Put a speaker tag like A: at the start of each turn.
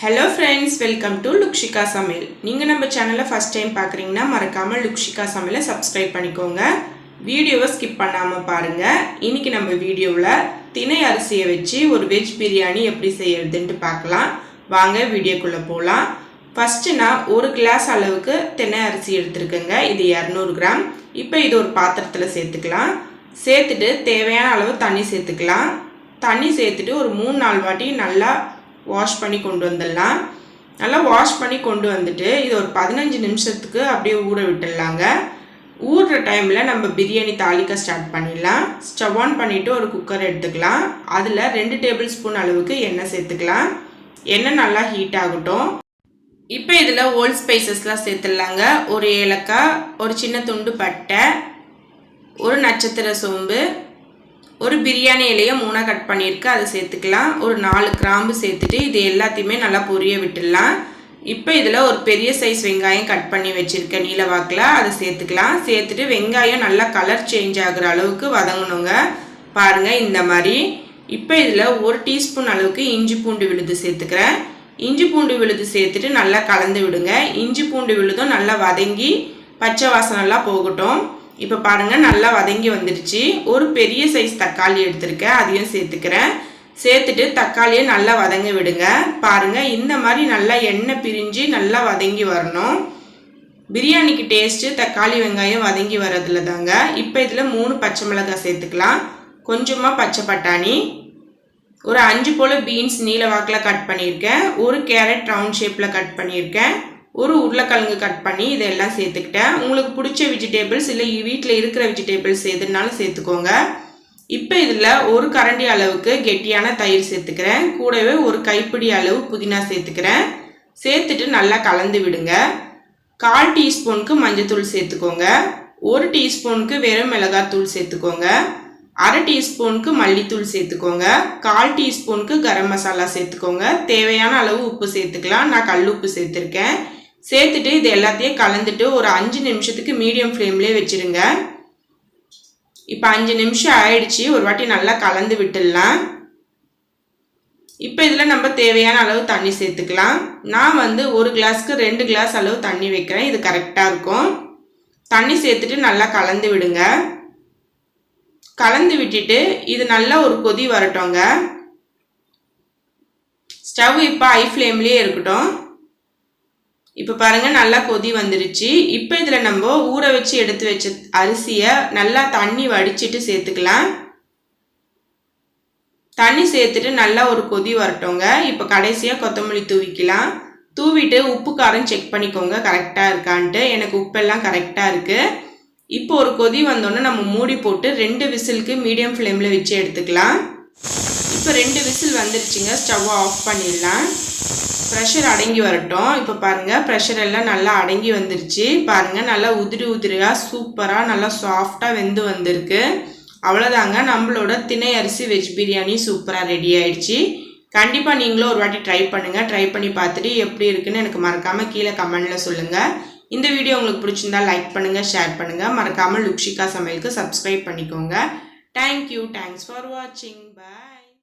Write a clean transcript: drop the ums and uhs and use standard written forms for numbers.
A: Hello friends, welcome to Lukshika Samil. நீங்க நம்ம சேனலை first time பார்க்கறீங்கன்னா மறக்காம Lukshika Samil subscribe பண்ணிக்கோங்க. வீடியோவை skip பண்ணாம பாருங்க. இன்னைக்கு நம்ம வீடியோல திணை அரிசியை வச்சு ஒரு வெஜ் பிரியாணி எப்படி செய்யறதுன்னு பார்க்கலாம். வாங்க வீடியோக்குள்ள போலாம். ஃபர்ஸ்ட் நான் ஒரு கிளாஸ் அளவுக்கு திணை அரிசி எடுத்துர்க்கேங்க. இது 200 கிராம். இப்போ இது ஒரு பாத்திரத்துல சேர்த்துக்கலாம். சேர்த்துட்டு தேவையான அளவு தண்ணி சேர்த்துக்கலாம். தண்ணி சேர்த்துட்டு ஒரு 3-4 வாட்டி நல்லா வாஷ் பண்ணி கொண்டு வந்துடலாம். நல்லா வாஷ் பண்ணி கொண்டு வந்துட்டு இது ஒரு 15 நிமிஷத்துக்கு அப்படியே ஊற விட்டுடலாங்க. ஊறுற டைமில் நம்ம பிரியாணி தாளிக்க ஸ்டார்ட் பண்ணிடலாம். ஸ்டவ் ஆன் பண்ணிவிட்டு ஒரு குக்கர் எடுத்துக்கலாம். அதில் 2 டேபிள் ஸ்பூன் அளவுக்கு எண்ணெய் சேர்த்துக்கலாம். எண்ணெய் நல்லா ஹீட் ஆகட்டும். இப்போ இதில் ஹோல் ஸ்பைசஸ்லாம் சேர்த்துடலாங்க. ஒரு ஏலக்காய், ஒரு சின்ன துண்டு பட்டை, ஒரு நட்சத்திர சோம்பு, ஒரு பிரியாணி இலையை 3 கட் பண்ணியிருக்கேன், அதை சேர்த்துக்கலாம். ஒரு 4 கிராம்பு சேர்த்துட்டு இது எல்லாத்தையுமே நல்லா பொரிய விட்டுடலாம். இப்போ இதில் ஒரு பெரிய சைஸ் வெங்காயம் கட் பண்ணி வச்சுருக்கேன் நீல வாக்கில், அதை சேர்த்துக்கலாம். சேர்த்துட்டு வெங்காயம் நல்லா கலர் சேஞ்ச் ஆகுற அளவுக்கு வதங்கணுங்க. பாருங்கள் இந்த மாதிரி. இப்போ இதில் 1 டீஸ்பூன் அளவுக்கு இஞ்சி பூண்டு விழுது சேர்த்துக்கிறேன். இஞ்சி பூண்டு விழுது சேர்த்துட்டு நல்லா கலந்து விடுங்க. இஞ்சி பூண்டு விழுதும் நல்லா வதங்கி பச்சை வாசனைலாம் போகட்டும். இப்போ பாருங்கள் நல்லா வதங்கி வந்துடுச்சு. ஒரு பெரிய சைஸ் தக்காளி எடுத்திருக்கேன், அதையும் சேர்த்துக்கிறேன். சேர்த்துட்டு தக்காளியை நல்லா வதங்க விடுங்க. பாருங்கள் இந்த மாதிரி நல்லா எண்ணெய் பிரிஞ்சு நல்லா வதங்கி வரணும். பிரியாணிக்கு டேஸ்ட்டு தக்காளி வெங்காயம் வதங்கி வரதுல தாங்க. இப்போ இதில் 3 பச்சை மிளகாய் சேர்த்துக்கலாம். கொஞ்சமாக பச்சை பட்டாணி, ஒரு 5 போல் பீன்ஸ் நீல வாக்கில் கட் பண்ணியிருக்கேன். ஒரு கேரட் ரவுண்ட் ஷேப்பில் கட் பண்ணியிருக்கேன். ஒரு உருளைக்கிழங்கு கட் பண்ணி இதெல்லாம் சேர்த்துக்கிட்டேன். உங்களுக்கு பிடிச்ச வெஜிடேபிள்ஸ் இல்லை வீட்டில் இருக்கிற வெஜிடேபிள்ஸ் எதுனாலும் சேர்த்துக்கோங்க. இப்போ இதில் ஒரு கரண்டி அளவுக்கு கெட்டியான தயிர் சேர்த்துக்கிறேன். கூடவே ஒரு கைப்பிடி அளவு புதினா சேர்த்துக்கிறேன். சேர்த்துட்டு நல்லா கலந்து விடுங்க. 1/4 டீஸ்பூனுக்கு மஞ்சத்தூள் சேர்த்துக்கோங்க. 1 டீஸ்பூனுக்கு வெறும் மிளகாத்தூள் சேர்த்துக்கோங்க. 1/2 டீஸ்பூனுக்கு மல்லித்தூள் சேர்த்துக்கோங்க. 1/4 டீஸ்பூனுக்கு கரம் மசாலா சேர்த்துக்கோங்க. தேவையான அளவு உப்பு சேர்த்துக்கலாம். நான் கல் உப்பு சேர்த்துருக்கேன். சேர்த்துட்டு இது எல்லாத்தையும் கலந்துட்டு ஒரு 5 நிமிஷத்துக்கு மீடியம் ஃப்ளேம்லேயே வச்சுருங்க. இப்போ 5 நிமிஷம் ஆயிடுச்சு. ஒரு வாட்டி நல்லா கலந்து விட்டுடலாம். இப்போ இதில் நம்ம தேவையான அளவு தண்ணி சேர்த்துக்கலாம். நான் ஒரு கிளாஸ்க்கு 2 கிளாஸ் அளவு தண்ணி வைக்கிறேன். இது கரெக்டாக இருக்கும். தண்ணி சேர்த்துட்டு நல்லா கலந்து விடுங்க. கலந்து விட்டுட்டு இது நல்லா ஒரு கொதி வரட்டோங்க. ஸ்டவ் இப்போ ஹை ஃப்ளேம்லேயே இருக்கட்டும். இப்போ பாருங்கள் நல்லா கொதி வந்துருச்சு. இப்போ இதில் நம்ம ஊற வச்சு எடுத்து வச்ச அரிசியை நல்லா தண்ணி வடிச்சிட்டு சேர்த்துக்கலாம். தண்ணி சேர்த்துட்டு நல்லா ஒரு கொதி வரட்டோங்க. இப்போ கடைசியாக கொத்தமல்லி தூவிக்கலாம். தூவிட்டு உப்பு காரம் செக் பண்ணிக்கோங்க கரெக்டாக இருக்கான்ட்டு. எனக்கு உப்பெல்லாம் கரெக்டாக இருக்குது. இப்போ ஒரு கொதி வந்தோன்னே நம்ம மூடி போட்டு 2 விசிலுக்கு மீடியம் ஃப்ளேமில் வச்சு எடுத்துக்கலாம். இப்போ 2 விசில் வந்துருச்சுங்க. ஸ்டவ்வை ஆஃப் பண்ணிடலாம். ப்ரெஷர் அடங்கி வரட்டும். இப்போ பாருங்கள் ப்ரெஷர் எல்லாம் நல்லா அடங்கி வந்துருச்சு. பாருங்கள் நல்லா உதிரியாக சூப்பராக நல்லா சாஃப்டாக வெந்து வந்திருக்கு. அவ்வளோதாங்க, நம்மளோட திணை அரிசி வெஜ் பிரியாணி சூப்பராக ரெடி ஆயிடுச்சு. கண்டிப்பாக நீங்களும் ஒரு வாட்டி ட்ரை பண்ணுங்கள். ட்ரை பண்ணி பார்த்துட்டு எப்படி இருக்குன்னு எனக்கு மறக்காமல் கீழே கமெண்டில் சொல்லுங்கள். இந்த வீடியோ உங்களுக்கு பிடிச்சிருந்தா லைக் பண்ணுங்கள், ஷேர் பண்ணுங்கள். மறக்காமல் லுக்ஷிகா சமையலுக்கு சப்ஸ்கிரைப் பண்ணிக்கோங்க. தேங்க்யூ. தேங்க்ஸ் ஃபார் வாட்சிங். பை.